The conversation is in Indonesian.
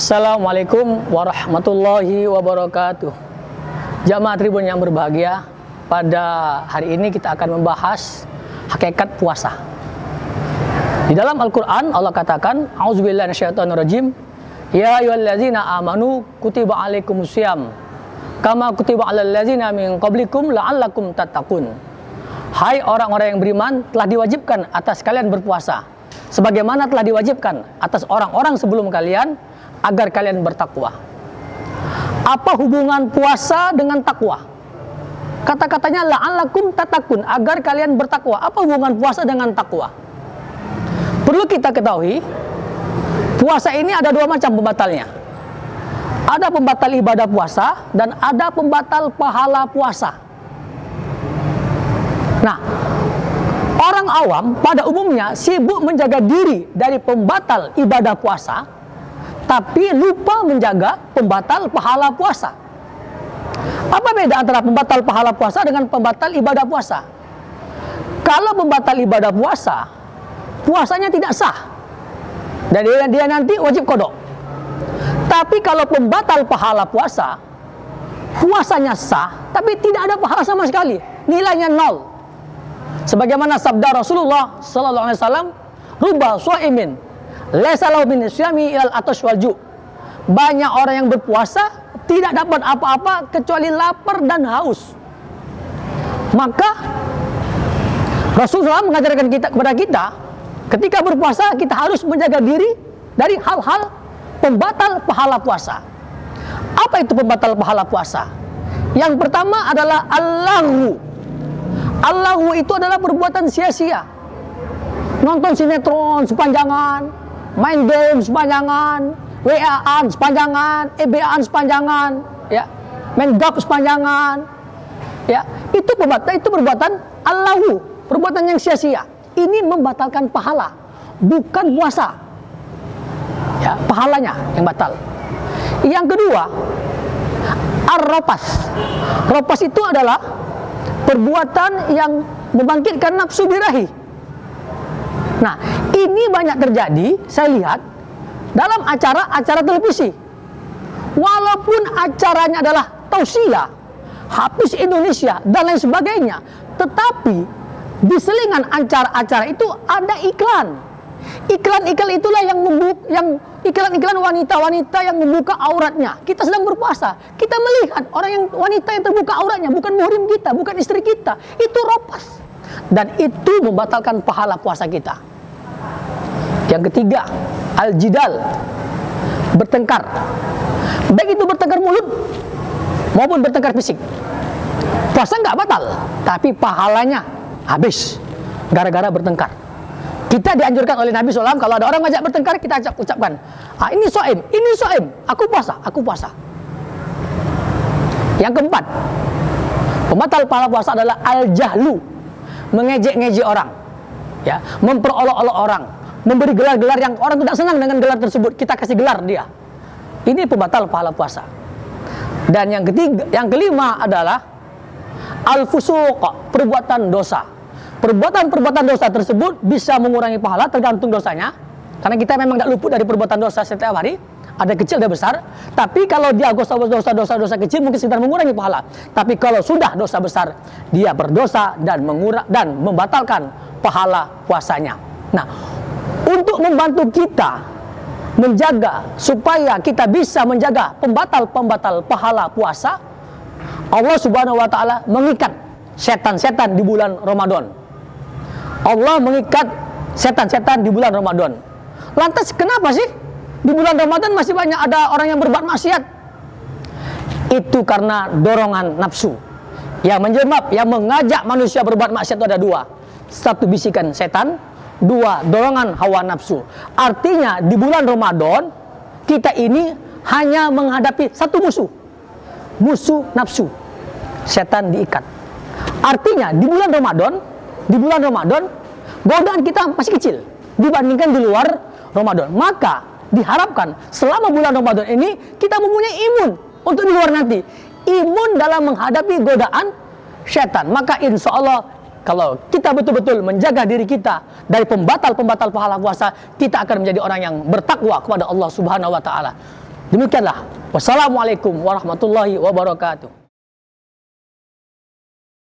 Assalamualaikum warahmatullahi wabarakatuh. Jamaah Tribun yang berbahagia, pada hari ini kita akan membahas hakikat puasa. Di dalam Al-Quran Allah katakan, A'udzubillahi minasyaitonirrajim, ya ayyuhallazina amanu kutiba alaikumusiyam kama kutiba alal ladzina min qablikum la'allakum tattaqun. Hai orang-orang yang beriman, telah diwajibkan atas kalian berpuasa sebagaimana telah diwajibkan atas orang-orang sebelum kalian agar kalian bertakwa. Apa hubungan puasa dengan takwa? Kata-katanya la'allakum tattaqun, agar kalian bertakwa. Apa hubungan puasa dengan takwa? Perlu kita ketahui, puasa ini ada dua macam pembatalnya. Ada pembatal ibadah puasa dan ada pembatal pahala puasa. Nah, orang awam pada umumnya sibuk menjaga diri dari pembatal ibadah puasa, tapi lupa menjaga pembatal pahala puasa. Apa beda antara pembatal pahala puasa dengan pembatal ibadah puasa? Kalau pembatal ibadah puasa, puasanya tidak sah, dan dia nanti wajib qada. Tapi kalau pembatal pahala puasa, puasanya sah, tapi tidak ada pahala sama sekali, nilainya nol. Sebagaimana sabda Rasulullah sallallahu alaihi wasallam, "Rubba shaimin laisa lahu min syami ilal atash wal ju." Banyak orang yang berpuasa tidak dapat apa-apa kecuali lapar dan haus. Maka Rasulullah mengajarkan kepada kita, ketika berpuasa kita harus menjaga diri dari hal-hal pembatal pahala puasa. Apa itu pembatal pahala puasa? Yang pertama adalah al-laghu. Al-laghu itu adalah perbuatan sia-sia. Nonton sinetron sepanjangan, main game sepanjangan, WA-an sepanjangan, EBA-an sepanjangan, ya, main golf sepanjangan, ya, itu perbuatan al-laghu, perbuatan yang sia-sia. Ini membatalkan pahala, bukan puasa, ya, pahalanya yang batal. Yang kedua, ar-rapas. Rapas itu adalah perbuatan yang membangkitkan nafsu birahi. Nah, ini banyak terjadi, saya lihat, dalam acara-acara televisi. Walaupun acaranya adalah tausiah, Hafiz Indonesia, dan lain sebagainya, tetapi di selingan acara-acara itu ada iklan. Iklan-iklan itulah iklan-iklan wanita-wanita yang membuka auratnya. Kita sedang berpuasa, kita melihat wanita yang terbuka auratnya, bukan muhrim kita, bukan istri kita. Itu ropas, dan itu membatalkan pahala puasa kita. Yang ketiga, al-jidal, bertengkar. Baik itu bertengkar mulut maupun bertengkar fisik. Puasa nggak batal, tapi pahalanya habis gara-gara bertengkar. Kita dianjurkan oleh Nabi SAW, kalau ada orang ngajak bertengkar, kita ucapkan, ini so'im, aku puasa. Yang keempat, pembatal pahala puasa adalah al-jahlu, mengejek-ngejek orang, ya, memperolok-olok orang, memberi gelar-gelar yang orang tidak senang dengan gelar tersebut, kita kasih gelar dia. Ini pembatal pahala puasa. Dan yang kelima adalah al-fusuq, perbuatan dosa. Perbuatan dosa tersebut bisa mengurangi pahala tergantung dosanya, karena kita memang tidak luput dari perbuatan dosa setiap hari, ada kecil ada besar. Tapi kalau dia dosa kecil mungkin sekedar mengurangi pahala, tapi kalau sudah dosa besar, dia berdosa dan membatalkan pahala puasanya. Nah, untuk membantu kita menjaga supaya kita bisa menjaga pembatal pahala puasa, Allah Subhanahu wa taala mengikat setan-setan di bulan Ramadan. Allah mengikat setan-setan di bulan Ramadan. Lantas kenapa sih di bulan Ramadan masih banyak ada orang yang berbuat maksiat? Itu karena dorongan nafsu yang mengajak manusia berbuat maksiat itu ada dua. Satu, bisikan setan. Dua, dorongan hawa nafsu. Artinya di bulan Ramadan kita ini hanya menghadapi satu musuh nafsu. Setan diikat. Artinya di bulan Ramadan godaan kita masih kecil dibandingkan di luar Ramadan. Maka diharapkan selama bulan Ramadan ini kita mempunyai imun untuk di luar nanti, imun dalam menghadapi godaan setan. Maka insya Allah kalau kita betul-betul menjaga diri kita dari pembatal pahala puasa, kita akan menjadi orang yang bertakwa kepada Allah Subhanahu wa taala. Demikianlah. Wassalamualaikum warahmatullahi wabarakatuh.